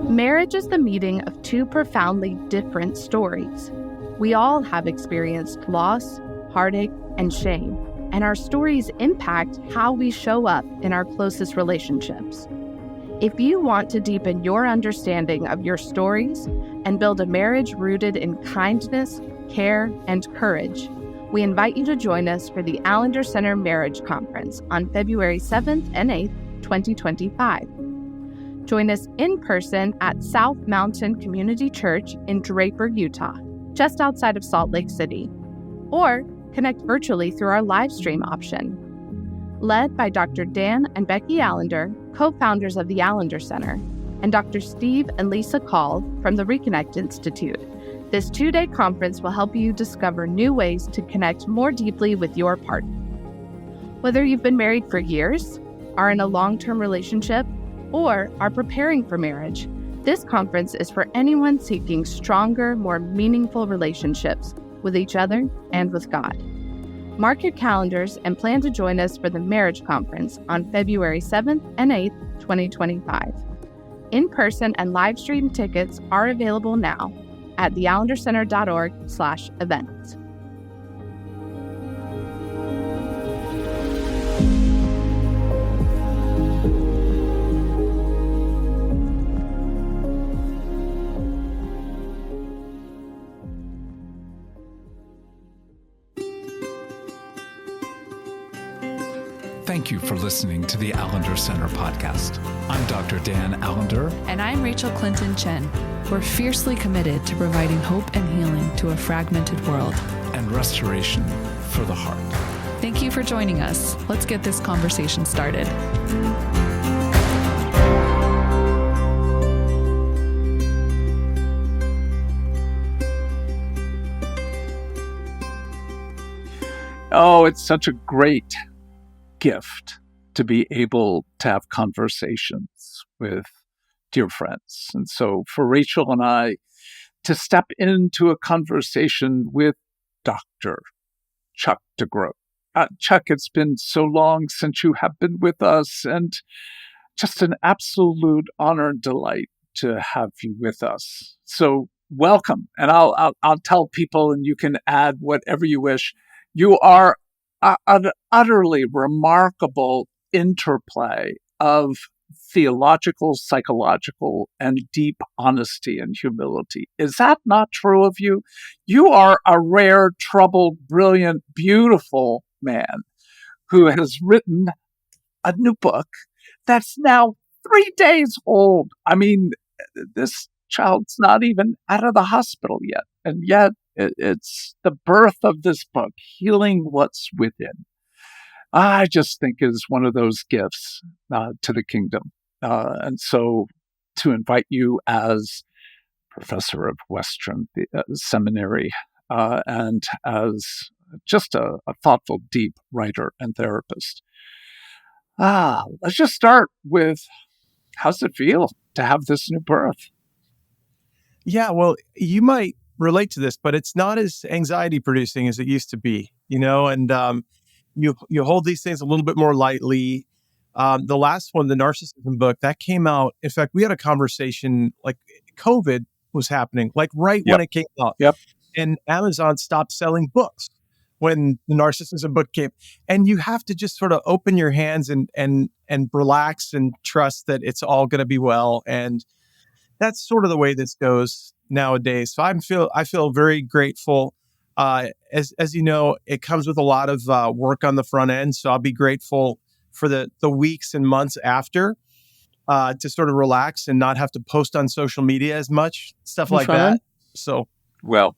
Marriage is the meeting of two profoundly different stories. We all have experienced loss, heartache, and shame, and our stories impact how we show up in our closest relationships. If you want to deepen your understanding of your stories and build a marriage rooted in kindness, care, and courage, we invite you to join us for the Allender Center Marriage Conference on February 7th and 8th, 2025. Join us in person at South Mountain Community Church in Draper, Utah, just outside of Salt Lake City, or connect virtually through our live stream option. Led by Dr. Dan and Becky Allender, co-founders of the Allender Center, and Dr. Steve and Lisa Call from the Reconnect Institute, this 2-day conference will help you discover new ways to connect more deeply with your partner. Whether you've been married for years, are in a long-term relationship, or are preparing for marriage, this conference is for anyone seeking stronger, more meaningful relationships with each other and with God. Mark your calendars and plan to join us for the Marriage Conference on February 7th and 8th, 2025. In-person and live stream tickets are available now at theallendercenter.org/events. Thank you for listening to the Allender Center podcast. I'm Dr. Dan Allender. And I'm Rachel Clinton Chen. We're fiercely committed to providing hope and healing to a fragmented world. And restoration for the heart. Thank you for joining us. Let's get this conversation started. Oh, it's such a great gift to be able to have conversations with dear friends. And so for Rachel and I to step into a conversation with Dr. Chuck DeGroat. Chuck, it's been so long since you have been with us, and just an absolute honor and delight to have you with us. So welcome. And I'll tell people, and you can add whatever you wish. You are an utterly remarkable interplay of theological, psychological, and deep honesty and humility. Is that not true of you? You are a rare, troubled, brilliant, beautiful man who has written a new book that's now 3 days old. I mean, this child's not even out of the hospital yet, and yet it's the birth of this book, Healing What's Within. I just think is one of those gifts to the kingdom. And so to invite you as professor of Western Seminary and as just a thoughtful, deep writer and therapist. Let's just start with, how's it feel to have this new birth? Yeah, well, you might relate to this, but it's not as anxiety producing as it used to be, and you hold these things a little bit more lightly. The last one, the Narcissism book, that came out. In fact, we had a conversation like COVID was happening, like right when it came out. Yep. And Amazon stopped selling books when the Narcissism book came. And you have to just sort of open your hands and relax and trust that it's all going to be well. And that's sort of the way this goes nowadays. So I feel very grateful. As you know, it comes with a lot of work on the front end. So I'll be grateful for the weeks and months after to sort of relax and not have to post on social media as much, stuff like that. So, well,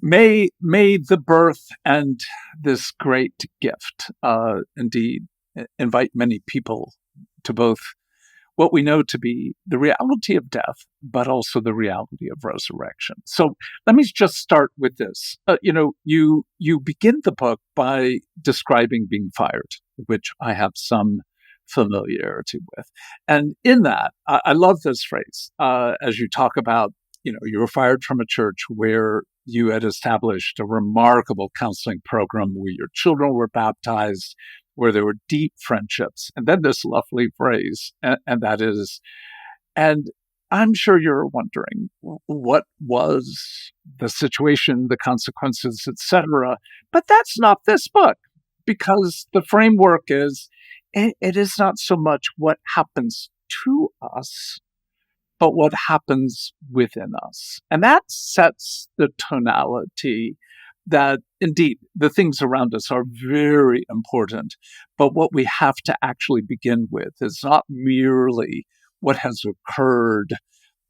may the birth and this great gift indeed invite many people to both what we know to be the reality of death, but also the reality of resurrection. So let me just start with this. You begin the book by describing being fired, which I have some familiarity with. And in that, I love this phrase, as you talk about, you were fired from a church where you had established a remarkable counseling program where your children were baptized, where there were deep friendships. And then this lovely phrase, and that is, and I'm sure you're wondering what was the situation, the consequences, etc. But that's not this book, because the framework is it is not so much what happens to us, but what happens within us. And that sets the tonality that indeed the things around us are very important. But what we have to actually begin with is not merely what has occurred,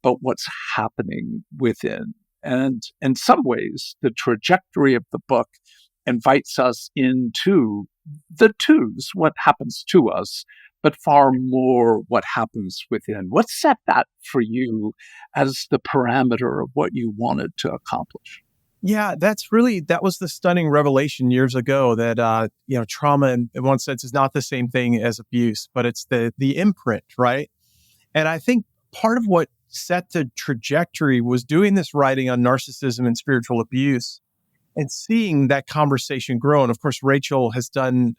but what's happening within. And in some ways, the trajectory of the book invites us into the twos, what happens to us, but far more what happens within. What set that for you as the parameter of what you wanted to accomplish? Yeah, that was the stunning revelation years ago that, trauma in one sense is not the same thing as abuse, but it's the imprint, right? And I think part of what set the trajectory was doing this writing on narcissism and spiritual abuse and seeing that conversation grow. And of course, Rachel has done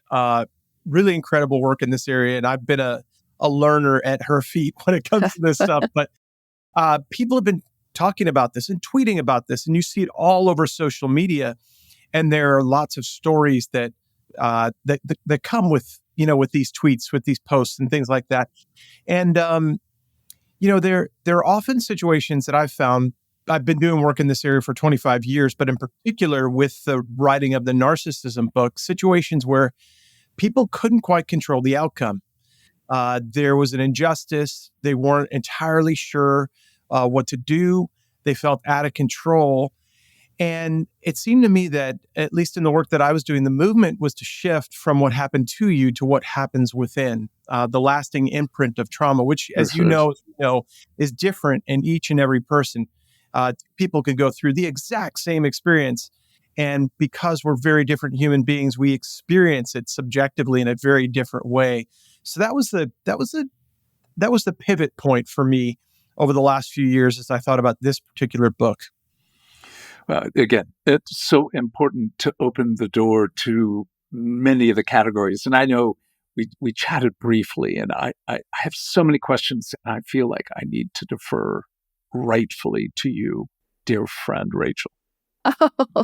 really incredible work in this area. And I've been a learner at her feet when it comes to this stuff. But people have been talking about this and tweeting about this, and you see it all over social media. And there are lots of stories that come with, with these tweets, with these posts and things like that. And, there are often situations that I've found. I've been doing work in this area for 25 years, but in particular with the writing of the Narcissism book, situations where people couldn't quite control the outcome. There was an injustice. They weren't entirely sure what to do. They felt out of control. And it seemed to me that, at least in the work that I was doing, the movement was to shift from what happened to you to what happens within, the lasting imprint of trauma, which, as you know, is different in each and every person. People can go through the exact same experience, and because we're very different human beings, we experience it subjectively in a very different way. So that was the pivot point for me over the last few years as I thought about this particular book. Well, again, it's so important to open the door to many of the categories. And I know we chatted briefly, and I have so many questions, and I feel like I need to defer rightfully to you, dear friend Rachel. Oh.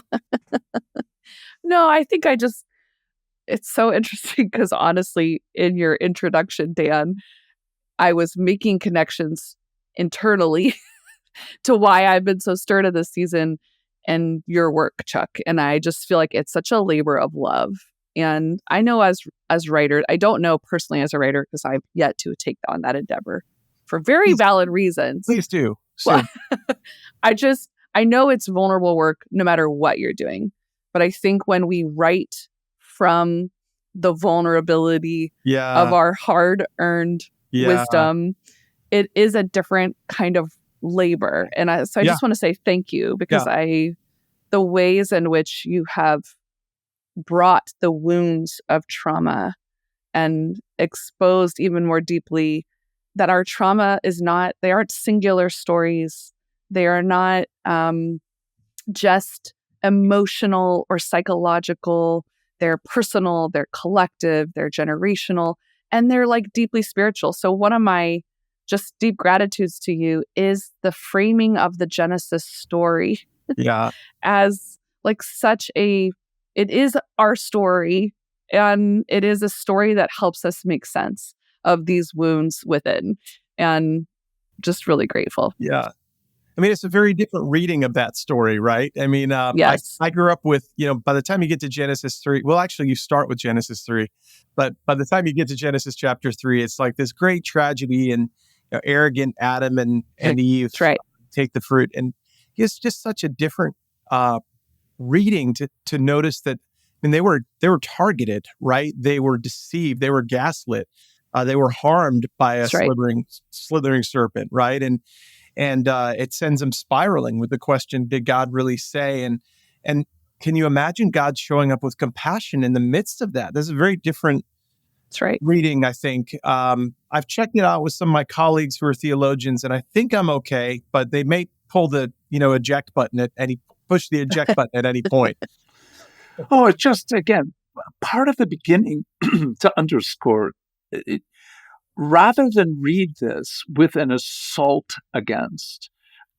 No, I think it's so interesting because honestly, in your introduction, Dan, I was making connections internally to why I've been so stirred of this season and your work, Chuck. And I just feel like it's such a labor of love. And I know as writers, I don't know personally as a writer because I've yet to take on that endeavor for very valid reasons. Please do. Well, I know it's vulnerable work no matter what you're doing. But I think when we write from the vulnerability of our hard-earned wisdom, it is a different kind of labor. And I just want to say thank you because the ways in which you have brought the wounds of trauma and exposed even more deeply that our trauma they aren't singular stories. They are not just emotional or psychological. They're personal, they're collective, they're generational, and they're like deeply spiritual. So one of my just deep gratitudes to you is the framing of the Genesis story as like it is our story, and it is a story that helps us make sense of these wounds within, and just really grateful. Yeah. I mean, it's a very different reading of that story, right? I mean, yes. I grew up with, by the time you get to Genesis 3, well, actually you start with Genesis 3, but by the time you get to Genesis chapter 3, it's like this great tragedy and arrogant Adam and Eve take the fruit. And it's just such a different reading to notice that, I mean, they were targeted, right? They were deceived. They were gaslit. They were harmed by a slithering serpent, right? And it sends them spiraling with the question, did God really say? And can you imagine God showing up with compassion in the midst of that? This is a very different reading, I think. I've checked it out with some of my colleagues who are theologians, and I think I'm okay, but they may pull the, eject button push the eject button at any point. Oh, it's just, again, part of the beginning to underscore it, rather than read this with an assault against,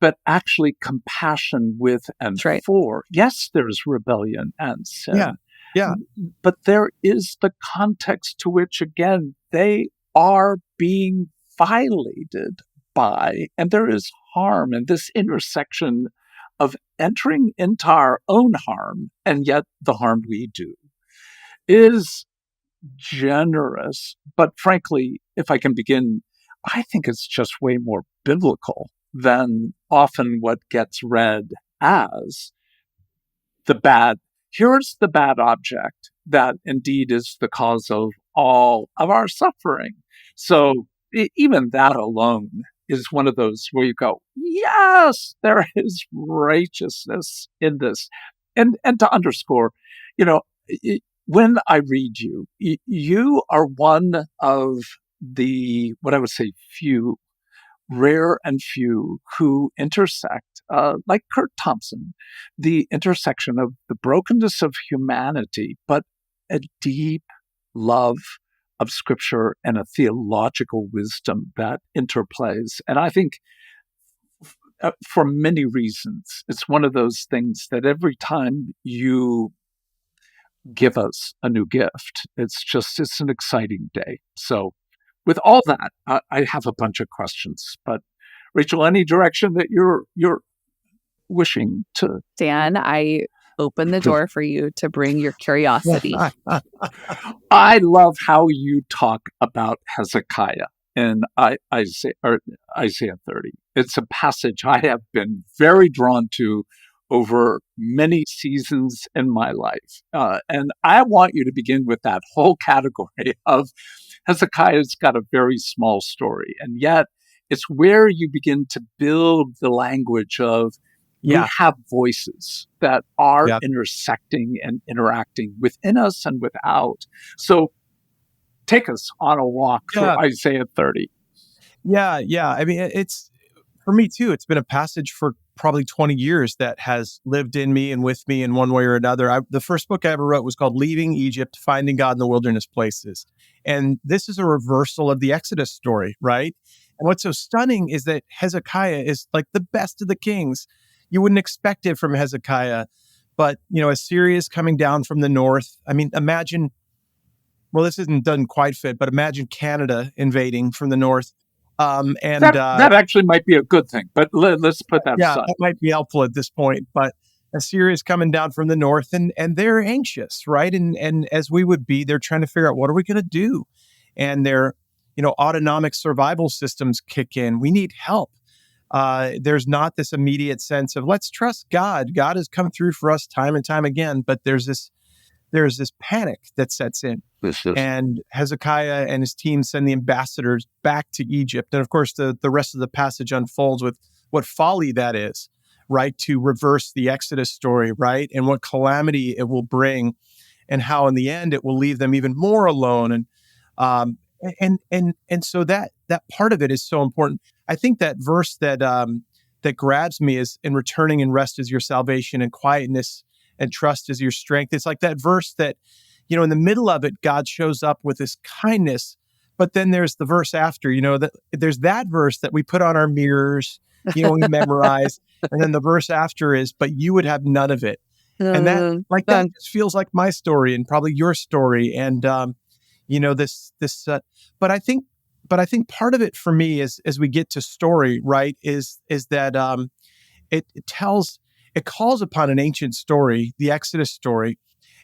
but actually compassion with and That's right. for. Yes, there's rebellion and Yeah. sin, Yeah. but there is the context to which, again, they are being violated by, and there is harm, and this intersection of entering into our own harm and yet the harm we do is generous. But frankly, if I can begin, I think it's just way more biblical than often what gets read as the bad. Here's the bad object that indeed is the cause of all of our suffering. So even that alone is one of those where you go, yes, there is righteousness in this. And to underscore, you know, when I read you, you are one of the, what I would say, few, rare and few who intersect, like Kurt Thompson, the intersection of the brokenness of humanity, but a deep love of Scripture and a theological wisdom that interplays. And I think for many reasons, it's one of those things that every time you give us a new gift, it's an exciting day. So with all that, I have a bunch of questions, but Rachel, any direction that you're wishing to? Dan, I open the door for you to bring your curiosity. I love how you talk about Hezekiah in Isaiah 30. It's a passage I have been very drawn to over many seasons in my life. And I want you to begin with that whole category of Hezekiah's got a very small story, and yet it's where you begin to build the language of we have voices that are intersecting and interacting within us and without. So take us on a walk through Isaiah 30. Yeah. I mean, it's for me too. It's been a passage for probably 20 years that has lived in me and with me in one way or another. The first book I ever wrote was called Leaving Egypt, Finding God in the Wilderness Places. And this is a reversal of the Exodus story, right? And what's so stunning is that Hezekiah is like the best of the kings. You wouldn't expect it from Hezekiah, but, Assyria is coming down from the north. I mean, imagine, well, doesn't quite fit, but imagine Canada invading from the north. That actually might be a good thing, but let's put that aside. That might be helpful at this point. But Assyria is coming down from the north, and they're anxious, right? And as we would be, they're trying to figure out, what are we going to do? And their, autonomic survival systems kick in. We need help. There's not this immediate sense of let's trust God. God has come through for us time and time again, but there's this panic that sets in. And Hezekiah and his team send the ambassadors back to Egypt. And of course, the rest of the passage unfolds with what folly that is, right? To reverse the Exodus story, right? And what calamity it will bring, and how in the end it will leave them even more alone. And so that part of it is so important. I think that verse that grabs me is, in returning and rest is your salvation, and quietness and trust is your strength. It's like that verse that, in the middle of it, God shows up with this kindness, but then there's the verse after, that there's that verse that we put on our mirrors, we memorize, and then the verse after is, but you would have none of it. And that just feels like my story and probably your story. And, but I think part of it for me is, as we get to story, right, is that it calls upon an ancient story, the Exodus story.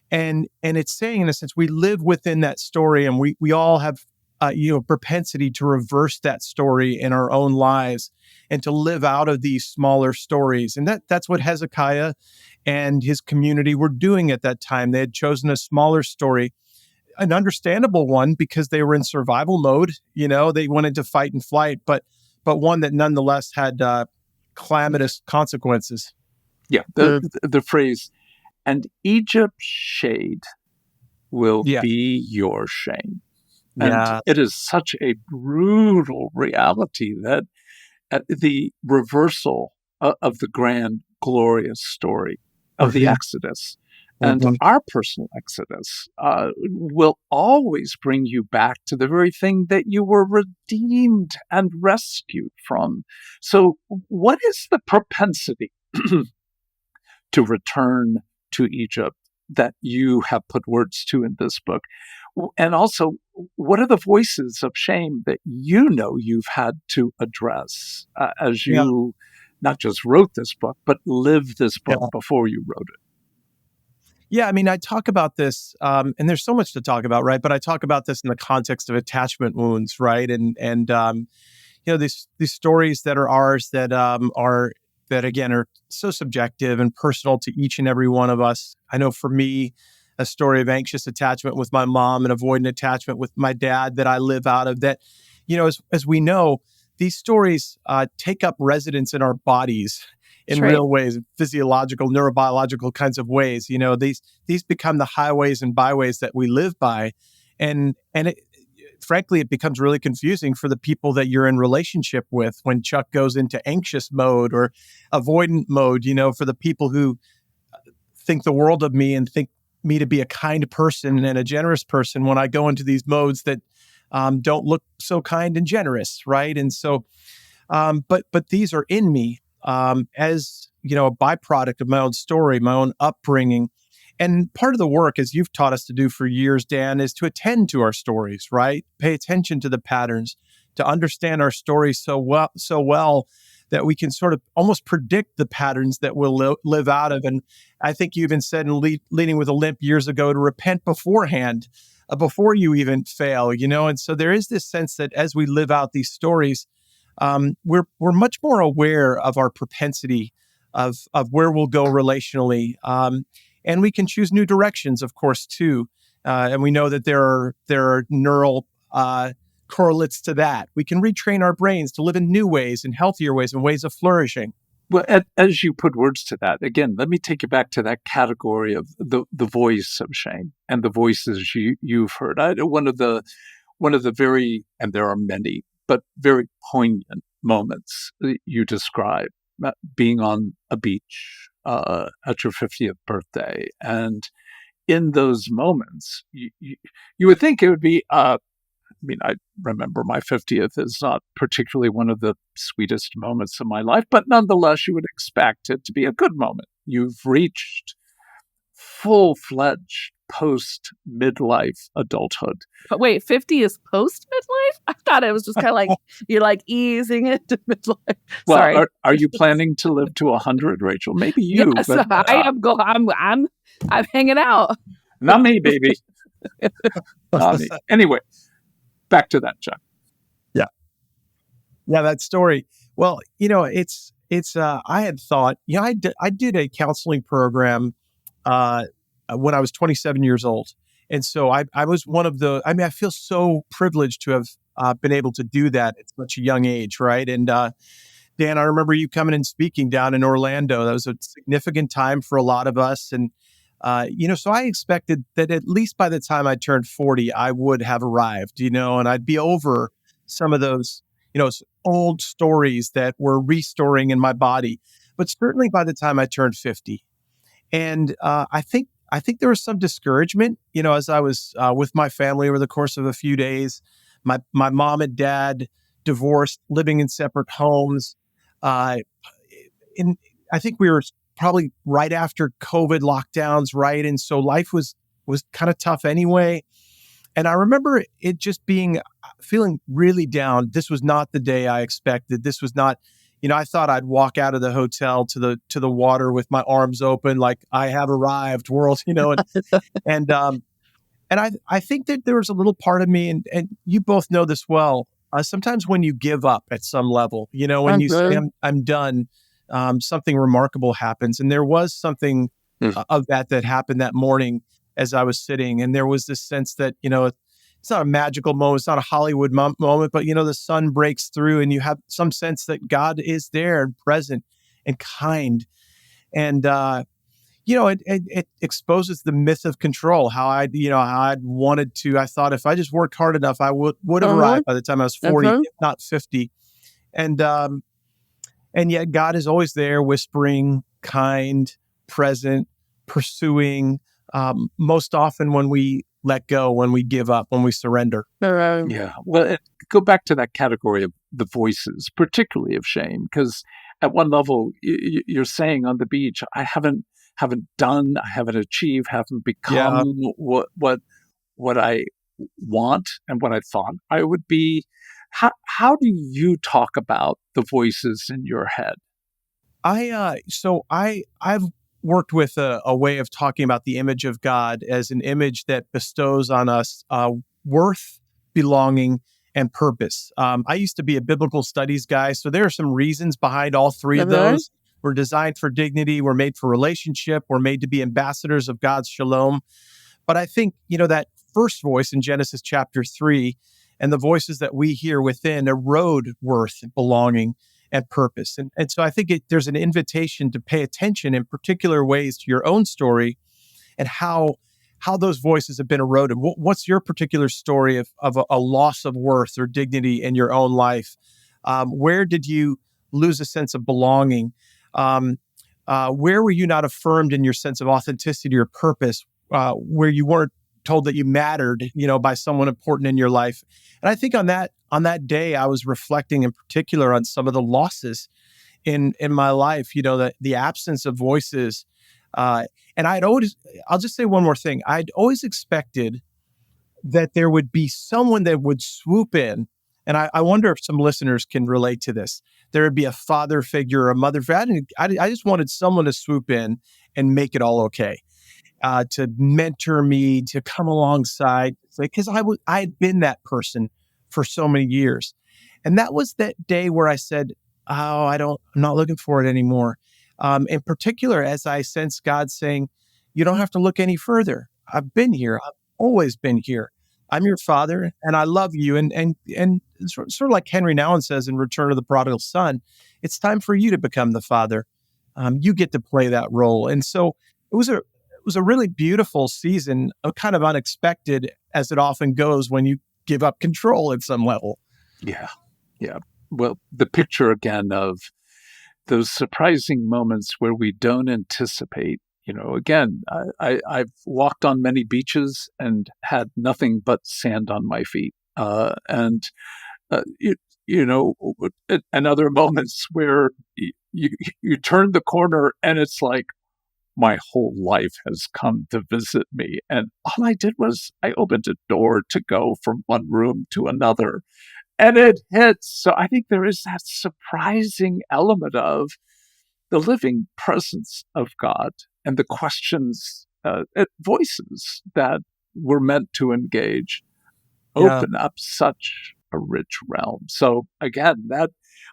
And it's saying, in a sense, we live within that story, and we all have, propensity to reverse that story in our own lives and to live out of these smaller stories. And that's what Hezekiah and his community were doing at that time. They had chosen a smaller story, an understandable one, because they were in survival mode. They wanted to fight and flight, but one that nonetheless had calamitous consequences. Yeah, the phrase, and Egypt's shade will be your shame. And it is such a brutal reality that the reversal of the grand, glorious story of the Exodus And Mhm. our personal exodus will always bring you back to the very thing that you were redeemed and rescued from. So, what is the propensity to return to Egypt that you have put words to in this book? And also, what are the voices of shame that you know you've had to address as Yeah, you not just wrote this book, but lived this book yeah. before you wrote it? Yeah, I mean, I talk about this, and there's so much to talk about, right? But I talk about this in the context of attachment wounds, right? These stories that are ours that again are so subjective and personal to each and every one of us. I know for me, a story of anxious attachment with my mom and avoidant attachment with my dad that I live out of. That, as we know, these stories take up residence in our bodies That's in right. real ways, physiological, neurobiological kinds of ways. These become the highways and byways that we live by, and frankly, it becomes really confusing for the people that you're in relationship with when Chuck goes into anxious mode or avoidant mode. For the people who think the world of me and think me to be a kind person and a generous person when I go into these modes that don't look so kind and generous, right? And so but these are in me as a byproduct of my own story, my own upbringing. And part of the work, as you've taught us to do for years, Dan, is to attend to our stories, right? Pay attention to the patterns, to understand our stories so well that we can sort of almost predict the patterns that we'll live out of. And I think you even said in Leading with a Limp years ago to repent beforehand, before you even fail, And so there is this sense that as we live out these stories, we're much more aware of our propensity of where we'll go relationally, and we can choose new directions, of course, too. And we know that there are neural correlates to that. We can retrain our brains to live in new ways and healthier ways and ways of flourishing. Well, as you put words to that, again, let me take you back to that category of the voice of shame and the voices you've heard. One of the very, and there are many, but very poignant moments that you describe, being on a beach at your 50th birthday. And in those moments, you would think it would be, I remember my 50th is not particularly one of the sweetest moments of my life, but nonetheless, you would expect it to be a good moment. You've reached full-fledged post-midlife adulthood. But wait, 50 is post midlife? I thought it was just kind of like you're like easing into midlife. Well, Sorry. are you planning to live to 100, Rachel? Maybe you, Yes, but I am I'm hanging out. not me, baby. Not me. Anyway, back to that, Chuck. Yeah, that story. Well, it's I had thought, I did a counseling program when I was 27 years old. And so I was one of I feel so privileged to have been able to do that at such a young age, right? And Dan, I remember you coming and speaking down in Orlando. That was a significant time for a lot of us. And, so I expected that at least by the time I turned 40, I would have arrived, and I'd be over some of those, old stories that were restoring in my body. But certainly by the time I turned 50. And I think there was some discouragement, as I was with my family over the course of a few days. My mom and dad divorced, living in separate homes. Uh, I think we were probably right after COVID lockdowns, right? And so life was kind of tough anyway. And I remember it just feeling really down. This was not the day I expected. This was not, I thought I'd walk out of the hotel to the water with my arms open, like I have arrived, world, and I think that there was a little part of me, and you both know this well. Sometimes when you give up at some level, when you say I'm done, something remarkable happens, and there was something of that happened that morning as I was sitting, and there was this sense that it's not a magical moment, it's not a Hollywood moment, but the sun breaks through, and you have some sense that God is there and present and kind, and it exposes the myth of control. How I'd wanted to. I thought if I just worked hard enough, I would have arrived by the time I was 40, if not 50, and yet God is always there, whispering, kind, present, pursuing, most often when we let go, when we give up, when we surrender. Yeah. Well, go back to that category of the voices, particularly of shame, because at one level, you're saying on the beach, I haven't done, I haven't achieved, haven't Yeah. become what I want and what I thought I would be. How do you talk about the voices in your head? I've worked with a way of talking about the image of God as an image that bestows on us worth, belonging, and purpose. I used to be a biblical studies guy, so there are some reasons behind all three of those. We're designed for dignity. We're made for relationship. We're made to be ambassadors of God's shalom. But I think, that first voice in Genesis chapter 3 and the voices that we hear within erode worth, belonging, and purpose. And so I think there's an invitation to pay attention in particular ways to your own story and how those voices have been eroded. What's your particular story of a loss of worth or dignity in your own life? Where did you lose a sense of belonging? Where were you not affirmed in your sense of authenticity or purpose? Where you weren't told that you mattered, by someone important in your life. And I think on that day, I was reflecting in particular on some of the losses in my life, the absence of voices. And I'll just say one more thing. I'd always expected that there would be someone that would swoop in. And I wonder if some listeners can relate to this. There would be a father figure or a mother figure. I just wanted someone to swoop in and make it all okay. To mentor me, to come alongside, because I had been that person for so many years. And that was that day where I said, I'm not looking for it anymore. In particular, as I sensed God saying, you don't have to look any further. I've been here. I've always been here. I'm your father and I love you. And sort of like Henry Nouwen says in Return of the Prodigal Son, it's time for you to become the father. You get to play that role. And so it was a really beautiful season, kind of unexpected as it often goes when you give up control at some level. Yeah. Yeah. Well, the picture again of those surprising moments where we don't anticipate, again, I've walked on many beaches and had nothing but sand on my feet. And other moments where you turn the corner and it's like, my whole life has come to visit me. And all I did was I opened a door to go from one room to another and it hits. So I think there is that surprising element of the living presence of God and the questions, voices that we're meant to engage open up such a rich realm. So again, that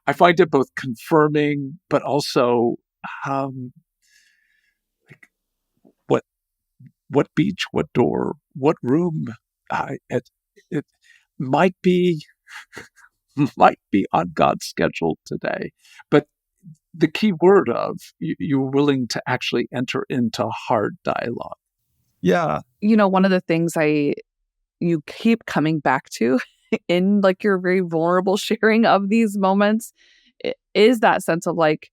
I find it both confirming, but also, what beach, what door, what room, it might be on God's schedule today. But the key word of you're willing to actually enter into hard dialogue. Yeah. One of the things you keep coming back to in like your very vulnerable sharing of these moments is that sense of like,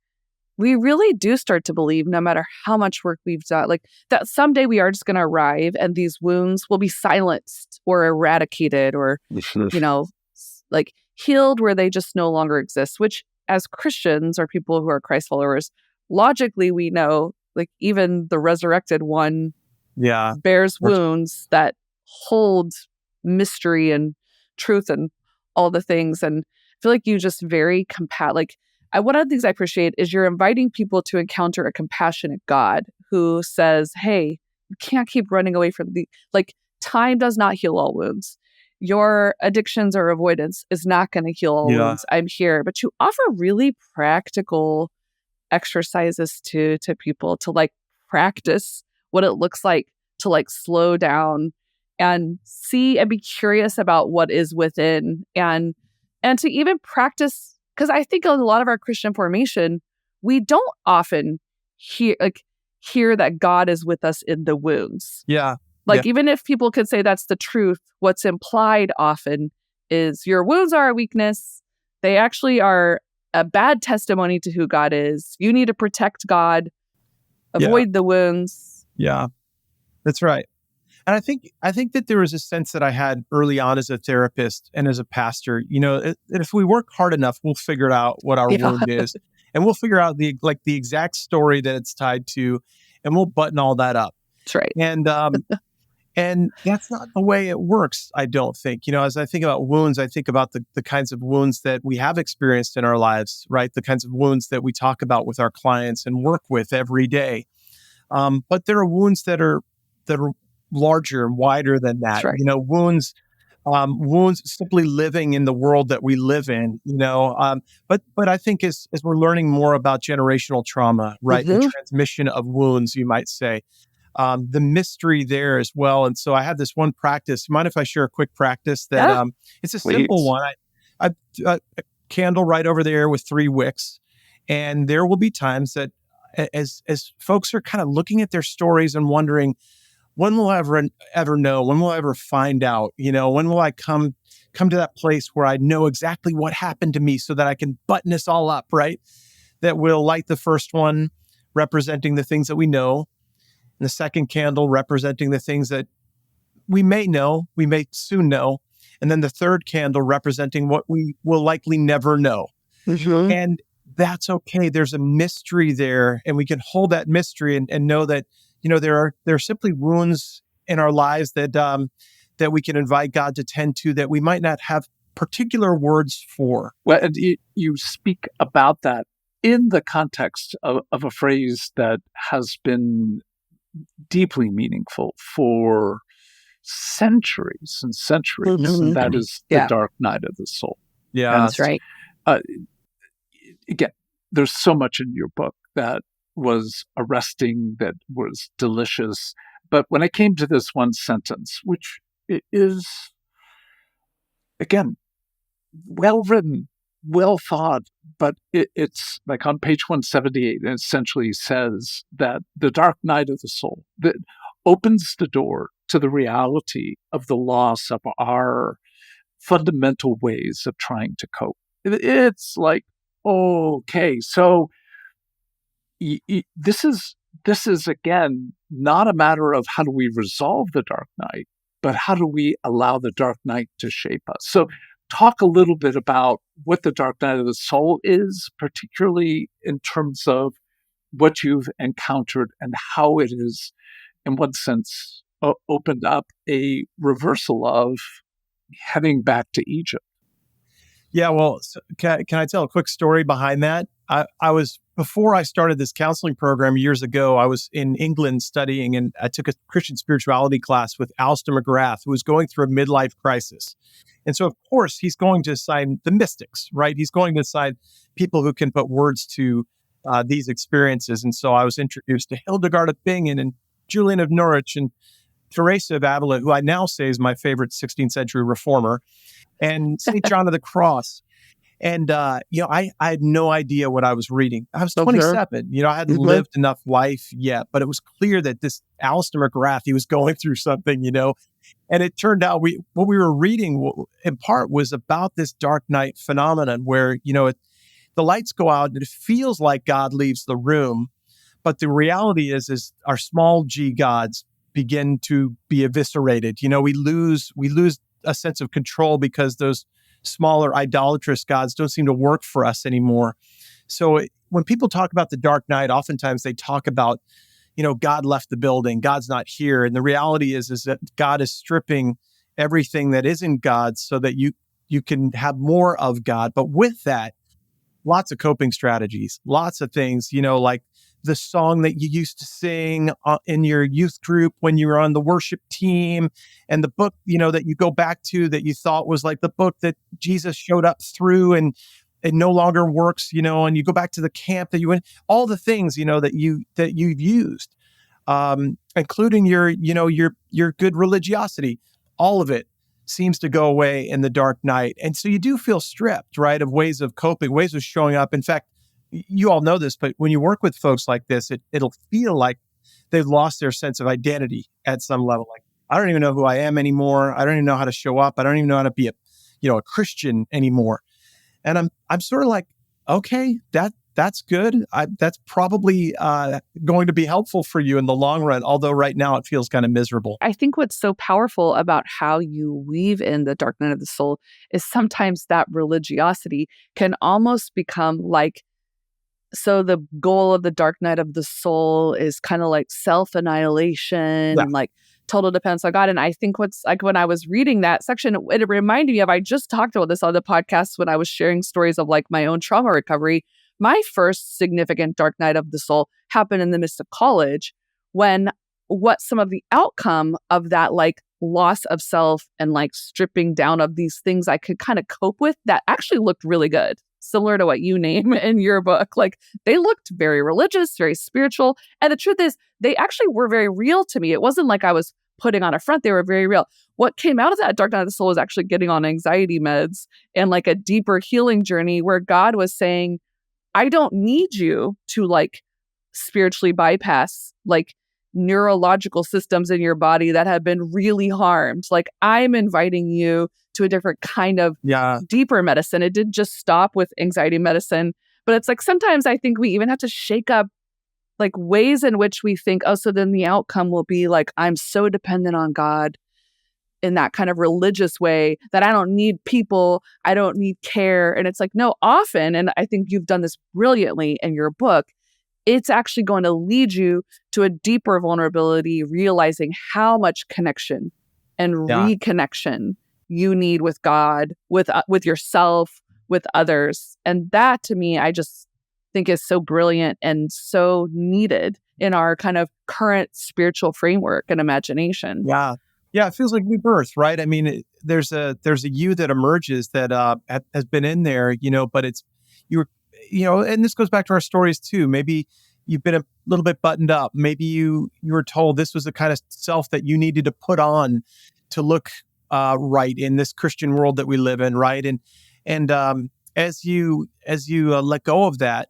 we really do start to believe, no matter how much work we've done, like that someday we are just going to arrive and these wounds will be silenced or eradicated or, like healed where they just no longer exist, which as Christians or people who are Christ followers, logically we know, like even the resurrected one bears wounds that hold mystery and truth and all the things. And I feel like you just very one of the things I appreciate is you're inviting people to encounter a compassionate God who says, hey, you can't keep running away from time does not heal all wounds. Your addictions or avoidance is not going to heal all wounds. I'm here. But you offer really practical exercises to people to like practice what it looks like to like slow down and see and be curious about what is within and to even practice. Because I think in a lot of our Christian formation, we don't often hear that God is with us in the wounds. Yeah. Even if people could say that's the truth, what's implied often is your wounds are a weakness. They actually are a bad testimony to who God is. You need to protect God, avoid the wounds. Yeah, that's right. And I think that there was a sense that I had early on as a therapist and as a pastor, if we work hard enough, we'll figure out what our Yeah, wound is, and we'll figure out the exact story that it's tied to, and we'll button all that up. that's right. And that's not the way it works, I don't think. As I think about wounds, I think about the kinds of wounds that we have experienced in our lives, right? The kinds of wounds that we talk about with our clients and work with every day. But there are wounds that are larger and wider than That's that. right. Wounds simply living in the world that we live in. But I think as we're learning more about generational trauma, right, the Mhm. transmission of wounds, you might say, the mystery there as well. And so I have this one practice. Mind if I share a quick practice that Yeah, it's a simple please. one. A candle right over there with 3 wicks, and there will be times that as folks are kind of looking at their stories and wondering, when will I ever know? When will I ever find out? When will I come to that place where I know exactly what happened to me so that I can button this all up, right? That will light the first one representing the things that we know, and the second candle representing the things that we may know, we may soon know, and then the third candle representing what we will likely never know. Mhm. And that's okay. There's a mystery there, and we can hold that mystery and know that there are simply wounds in our lives that we can invite God to tend to, that we might not have particular words for. Well, and you speak about that in the context of a phrase that has been deeply meaningful for centuries and centuries, and Mhm. that is the Yeah, dark night of the soul. And that's Yes. right. uh, again, there's so much in your book that was arresting, that was delicious. But when I came to this one sentence, which is, again, well written, well thought, but it's like on page 178, it essentially says that the dark night of the soul that opens the door to the reality of the loss of our fundamental ways of trying to cope. It's like, okay, so this is again not a matter of how do we resolve the dark night, but how do we allow the dark night to shape us. So talk a little bit about what the dark night of the soul is, particularly in terms of what you've encountered and how it is, in one sense, opened up a reversal of heading back to Egypt. Yeah, well, so can I tell a quick story behind that? I was, before I started this counseling program years ago, I was in England studying, and I took a Christian spirituality class with Alistair McGrath, who was going through a midlife crisis. And so, of course, he's going to assign the mystics, right? He's going to assign people who can put words to these experiences. And so I was introduced to Hildegard of Bingen and Julian of Norwich and Teresa of Avila, who I now say is my favorite 16th century reformer, and St. John of the Cross. And, I had no idea what I was reading. I was Okay. 27. I hadn't Mhm. lived enough life yet, but it was clear that this Alistair McGrath, he was going through something. And it turned out what we were reading in part was about this dark night phenomenon where, the lights go out and it feels like God leaves the room. But the reality is our small g gods begin to be eviscerated. We lose a sense of control because those smaller idolatrous gods don't seem to work for us anymore. So when people talk about the dark night, oftentimes they talk about, God left the building, God's not here. And the reality is that God is stripping everything that isn't God so that you can have more of God. But with that, lots of coping strategies, lots of things, like the song that you used to sing in your youth group when you were on the worship team, and the book, that you go back to that you thought was like the book that Jesus showed up through, and it no longer works, and you go back to the camp that you went, all the things, that you've used, including your good religiosity, all of it seems to go away in the dark night. And so you do feel stripped, right, of ways of coping, ways of showing up. In fact, you all know this, but when you work with folks like this, it'll feel like they've lost their sense of identity at some level. Like, I don't even know who I am anymore. I don't even know how to show up. I don't even know how to be a Christian anymore. And I'm sort of like, okay, that's that's good. That's probably going to be helpful for you in the long run, although right now it feels kind of miserable. I think what's so powerful about how you weave in the dark night of the soul is sometimes that religiosity can almost become like, so the goal of the dark night of the soul is kind of like self-annihilation Yeah. and like total dependence on God. And I think what's like, when I was reading that section, it reminded me of, I just talked about this on the podcast when I was sharing stories of like my own trauma recovery. My first significant dark night of the soul happened in the midst of college, when what some of the outcome of that like loss of self and like stripping down of these things I could kind of cope with that actually looked really good. Similar to what you name in your book. Like they looked very religious, very spiritual. And the truth is, they actually were very real to me. It wasn't like I was putting on a front. They were very real. What came out of that dark night of the soul was actually getting on anxiety meds and like a deeper healing journey where God was saying, I don't need you to like spiritually bypass like neurological systems in your body that have been really harmed. Like I'm inviting you to a different kind of deeper medicine. It didn't just stop with anxiety medicine, but it's like sometimes I think we even have to shake up like ways in which we think, oh, so then the outcome will be like, I'm so dependent on God in that kind of religious way that I don't need people, I don't need care. And it's like, no, often, and I think you've done this brilliantly in your book, it's actually going to lead you to a deeper vulnerability, realizing how much connection and reconnection you need with God, with yourself, with others. And that to me, I just think is so brilliant and so needed in our kind of current spiritual framework and imagination. Yeah. Yeah, it feels like new birth, right? I mean, there's a you that emerges that has been in there, but it's and this goes back to our stories too. Maybe you've been a little bit buttoned up. Maybe you were told this was the kind of self that you needed to put on to look right in this Christian world that we live in, right? And as you let go of that,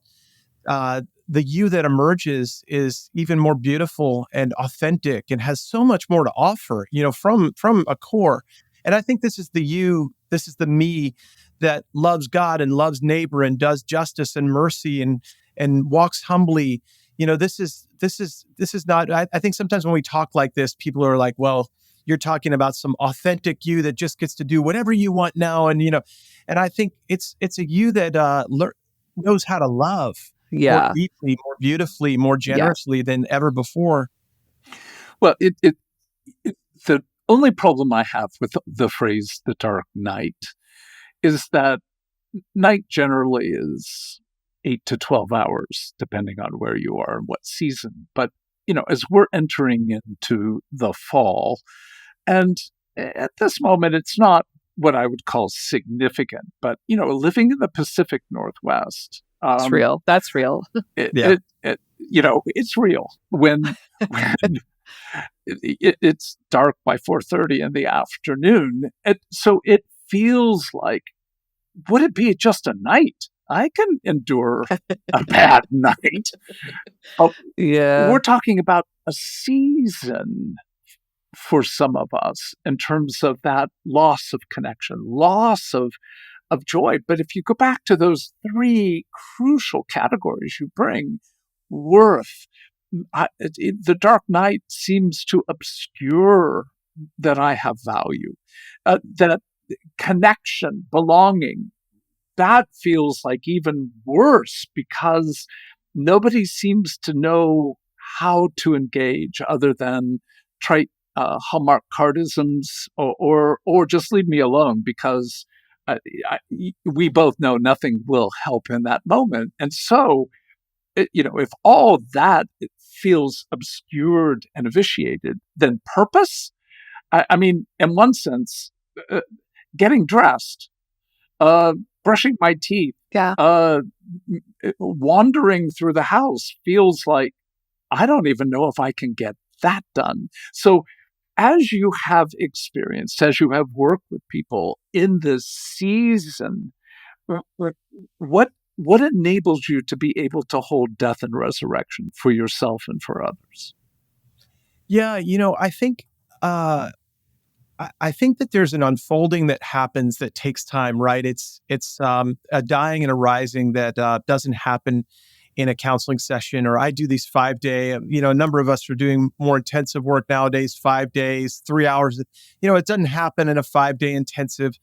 the you that emerges is even more beautiful and authentic and has so much more to offer, from a core. And I think this is the me that loves God and loves neighbor and does justice and mercy and walks humbly. This is not, I think sometimes when we talk like this, people are like, well, you're talking about some authentic you that just gets to do whatever you want now. And, and I think it's a you that knows how to love more deeply, more beautifully, more generously than ever before. Well, the only problem I have with the phrase "the dark night" is that night generally is 8 to 12 hours, depending on where you are and what season. But as we're entering into the fall, and at this moment, it's not what I would call significant, but living in the Pacific Northwest. It's real. That's real. It's real when it's dark by 4:30 in the afternoon. So it feels like, would it be just a night? I can endure a bad night. We're talking about a season for some of us in terms of that loss of connection, loss of joy. But if you go back to those three crucial categories you bring, worth, the dark night seems to obscure that I have value, that connection, belonging, that feels like even worse because nobody seems to know how to engage other than trite Hallmark cardisms or just leave me alone because we both know nothing will help in that moment. And so, if all that feels obscured and vitiated, then purpose, I mean, in one sense, getting dressed, brushing my teeth, wandering through the house feels like I don't even know if I can get that done. So as you have experienced, as you have worked with people in this season, what enables you to be able to hold death and resurrection for yourself and for others? Yeah, I think I think that there's an unfolding that happens that takes time, right? It's a dying and a rising that doesn't happen in a counseling session. Or I do these 5-day, a number of us are doing more intensive work nowadays, 5 days, 3 hours. It doesn't happen in a 5-day intensive.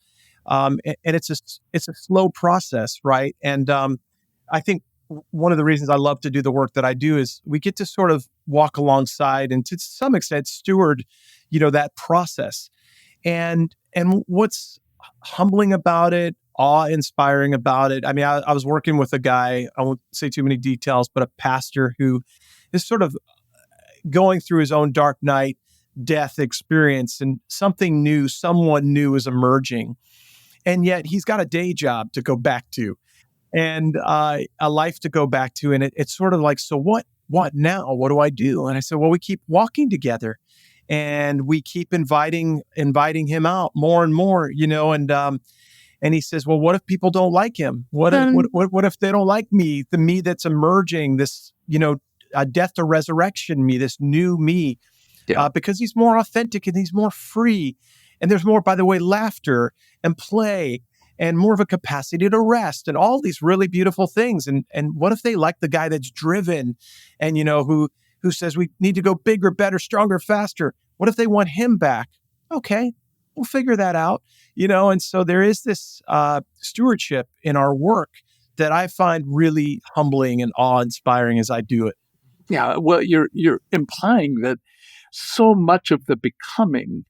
And it's a slow process, right? And I think one of the reasons I love to do the work that I do is we get to sort of walk alongside and to some extent steward, that process. And what's humbling about it, awe-inspiring about it. I mean, I was working with a guy, I won't say too many details, but a pastor who is sort of going through his own dark night death experience, and someone new is emerging. And yet he's got a day job to go back to and a life to go back to. And it's sort of like, so what now? What do I do? And I said, well, we keep walking together and we keep inviting him out more and more, and he says, well, what if people don't like him? What if they don't like me, the me that's emerging, this, a death to resurrection me, this new me, because he's more authentic and he's more free. And there's more, by the way, laughter and play and more of a capacity to rest and all these really beautiful things. And what if they like the guy that's driven and, who says we need to go bigger, better, stronger, faster? What if they want him back? Okay, we'll figure that out, And so there is this stewardship in our work that I find really humbling and awe-inspiring as I do it. Yeah, well, you're implying that so much of the becoming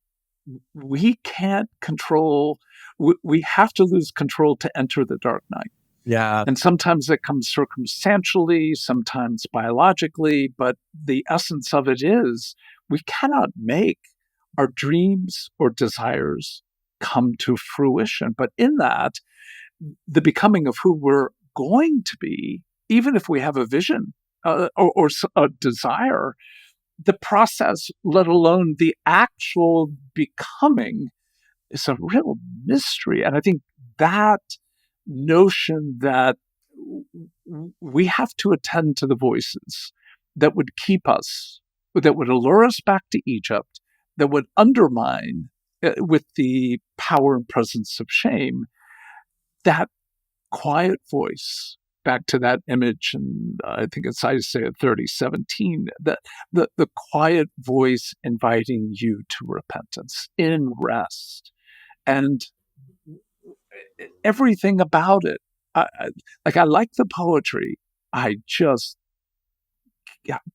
we can't control. We have to lose control to enter the dark night. Yeah. And sometimes it comes circumstantially, sometimes biologically, but the essence of it is we cannot make our dreams or desires come to fruition. But in that, the becoming of who we're going to be, even if we have a vision or a desire, the process, let alone the actual becoming, is a real mystery. And I think that notion that we have to attend to the voices that would keep us, that would allure us back to Egypt, that would undermine with the power and presence of shame, that quiet voice, back to that image, and I think it's Isaiah 30:17, that the quiet voice inviting you to repentance in rest. And everything about it, I like the poetry. I just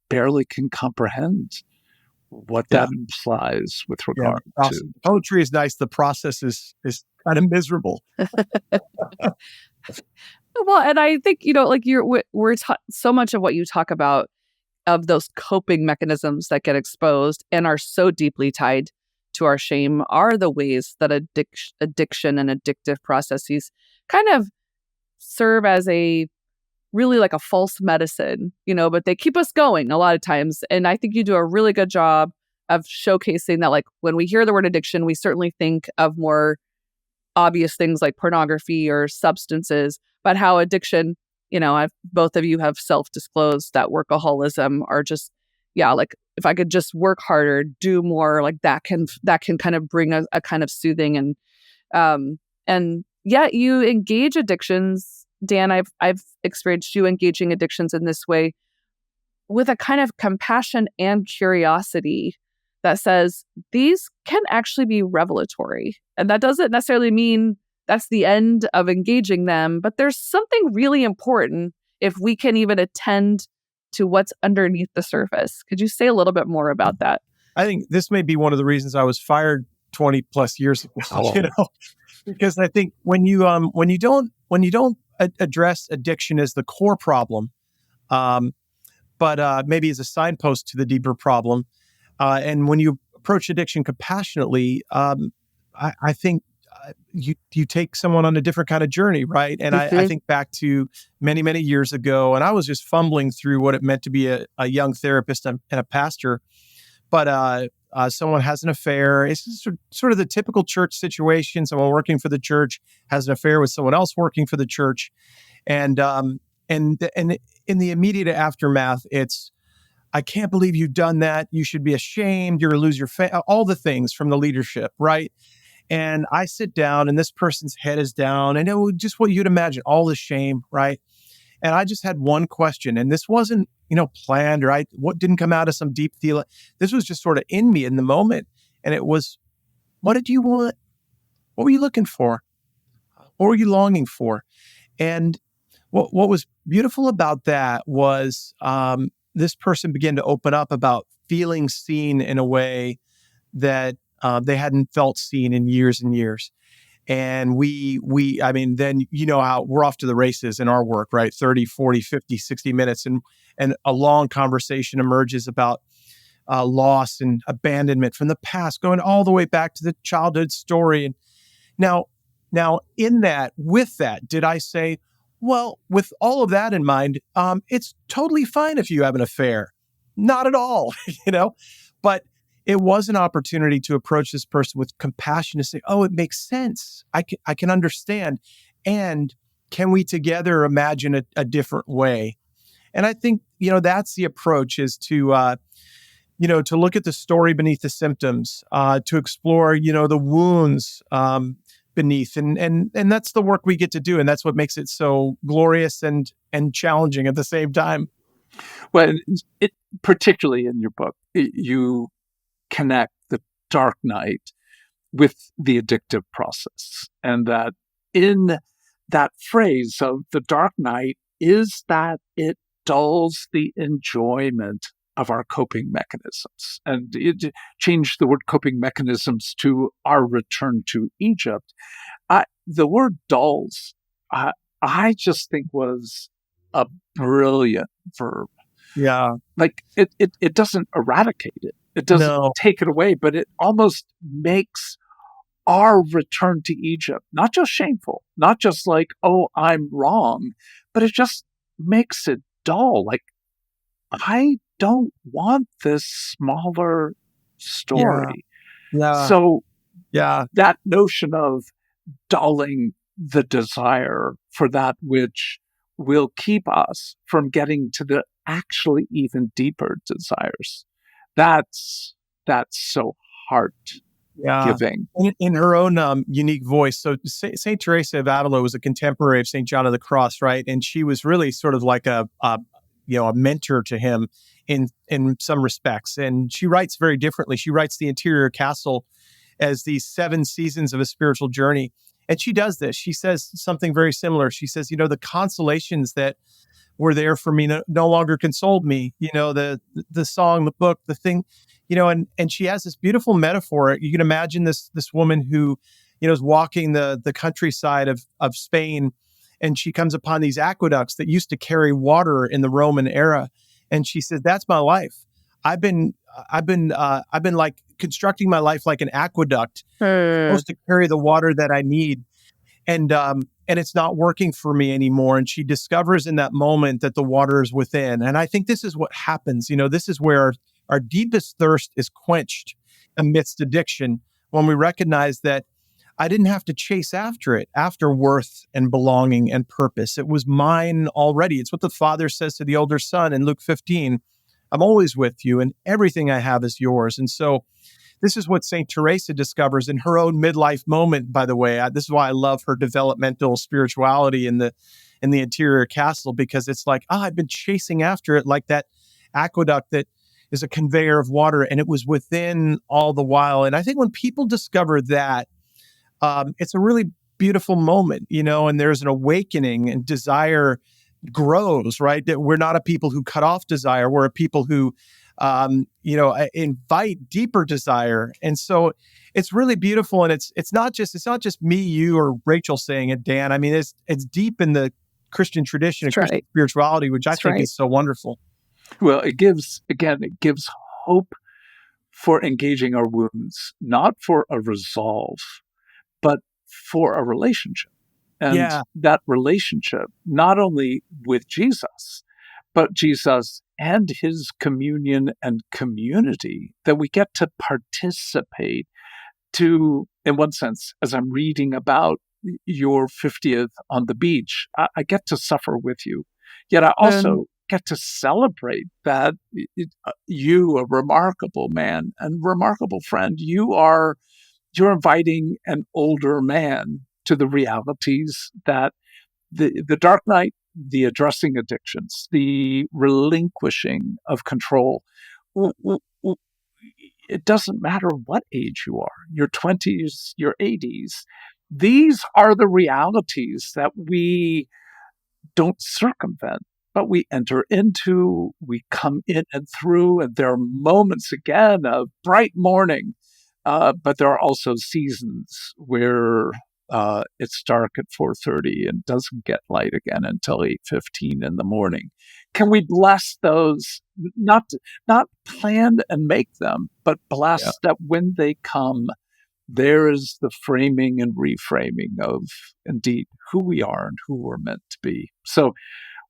barely can comprehend what that implies with regard to poetry. Is nice. The process is kind of miserable. Well, and I think, so much of what you talk about of those coping mechanisms that get exposed and are so deeply tied to our shame are the ways that addiction and addictive processes kind of serve as a really like a false medicine, but they keep us going a lot of times. And I think you do a really good job of showcasing that, like, when we hear the word addiction, we certainly think of more obvious things like pornography or substances, but how addiction, both of you have self-disclosed that workaholism are just, like, if I could just work harder, do more, like that can kind of bring a kind of soothing and yet you engage addictions. Dan, I've experienced you engaging addictions in this way with a kind of compassion and curiosity that says these can actually be revelatory. And that doesn't necessarily mean that's the end of engaging them, but there's something really important if we can even attend to what's underneath the surface. Could you say a little bit more about that? I think this may be one of the reasons I was fired 20 plus years ago, because I think when you don't address addiction as the core problem, but maybe as a signpost to the deeper problem, and when you approach addiction compassionately, I think you take someone on a different kind of journey, right? And I think back to many, many years ago, and I was just fumbling through what it meant to be a young therapist and a pastor. But someone has an affair. It's sort of the typical church situation. Someone working for the church has an affair with someone else working for the church, and in the immediate aftermath, it's I can't believe you've done that. You should be ashamed. You're going to lose your all the things from the leadership, right? And I sit down and this person's head is down and it was just what you'd imagine, all the shame, right? And I just had one question, and this wasn't, planned, or what didn't come out of some deep feeling. This was just sort of in me in the moment. And it was, what did you want? What were you looking for? What were you longing for? And what was beautiful about that was this person began to open up about feeling seen in a way that they hadn't felt seen in years and years. And then how we're off to the races in our work, right? 30, 40, 50, 60 minutes. And a long conversation emerges about loss and abandonment from the past, going all the way back to the childhood story. And now with that, did I say, well, with all of that in mind, it's totally fine if you have an affair? Not at all, but it was an opportunity to approach this person with compassion to say, oh, it makes sense. I can understand. And can we together imagine a different way? And I think, that's the approach, is to look at the story beneath the symptoms, to explore, the wounds beneath. And that's the work we get to do. And that's what makes it so glorious and challenging at the same time. Well, it particularly in your book, you connect the dark night with the addictive process. And that in that phrase of the dark night is that it dulls the enjoyment of our coping mechanisms. And it changed the word coping mechanisms to our return to Egypt. The word dulls, I just think was a brilliant verb. Yeah. Like it doesn't eradicate it. It doesn't take it away, but it almost makes our return to Egypt not just shameful, not just like, oh, I'm wrong, but it just makes it dull. Like, I don't want this smaller story. Yeah. So yeah, that notion of dulling the desire for that which will keep us from getting to the actually even deeper desires. That's so heart-giving. In her own unique voice. So Saint Teresa of Avila was a contemporary of Saint John of the Cross, right? And she was really sort of like a mentor to him in some respects. And she writes very differently. She writes the interior castle as these 7 seasons of a spiritual journey. And she does this. She says something very similar. She says, the consolations that were there for me no longer consoled me. The song, the book, the thing, and she has this beautiful metaphor. You can imagine this woman who, is walking the countryside of Spain, and she comes upon these aqueducts that used to carry water in the Roman era. And she says, that's my life. I've been like constructing my life like an aqueduct, supposed to carry the water that I need. And it's not working for me anymore. And she discovers in that moment that the water is within. And I think this is what happens. This is where our deepest thirst is quenched amidst addiction, when we recognize that I didn't have to chase after it, after worth and belonging and purpose. It was mine already. It's what the father says to the older son in Luke 15. I'm always with you, and everything I have is yours. And so this is what Saint Teresa discovers in her own midlife moment, by the way. This is why I love her developmental spirituality in the interior castle, because it's like, I've been chasing after it like that aqueduct that is a conveyor of water, and it was within all the while. And I think when people discover that, it's a really beautiful moment, and there's an awakening, and desire grows, right? That we're not a people who cut off desire. We're a people who invite deeper desire. And so it's really beautiful. And it's not just me, you, or Rachel saying it, Dan. I mean, it's deep in the Christian tradition and Christian spirituality, which I think is so wonderful. Well, it gives hope for engaging our wounds, not for a resolve, but for a relationship. And that relationship, not only with Jesus, but Jesus and his communion and community, that we get to participate to, in one sense, as I'm reading about your 50th on the beach, I get to suffer with you. Yet I also get to celebrate that you, a remarkable man and remarkable friend, you're inviting an older man to the realities that the dark night, the addressing addictions, the relinquishing of control. It doesn't matter what age you are, your 20s, your 80s. These are the realities that we don't circumvent, but we enter into, we come in and through, and there are moments again of bright morning, but there are also seasons where it's dark at 4:30 and doesn't get light again until 8:15 in the morning. Can we bless those, not plan and make them, but bless that when they come, there is the framing and reframing of indeed who we are and who we're meant to be. So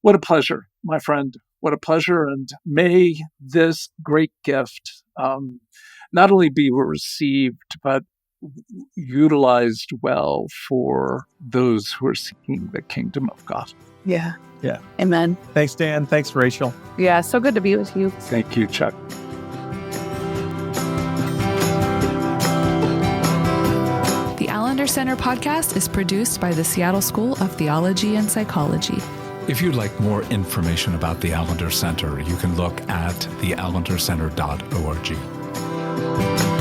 what a pleasure, my friend. What a pleasure. And may this great gift not only be received, but utilized well for those who are seeking the kingdom of God. Yeah. Yeah. Amen. Thanks, Dan. Thanks, Rachel. Yeah. So good to be with you. Thank you, Chuck. The Allender Center podcast is produced by the Seattle School of Theology and Psychology. If you'd like more information about the Allender Center, you can look at theallendercenter.org.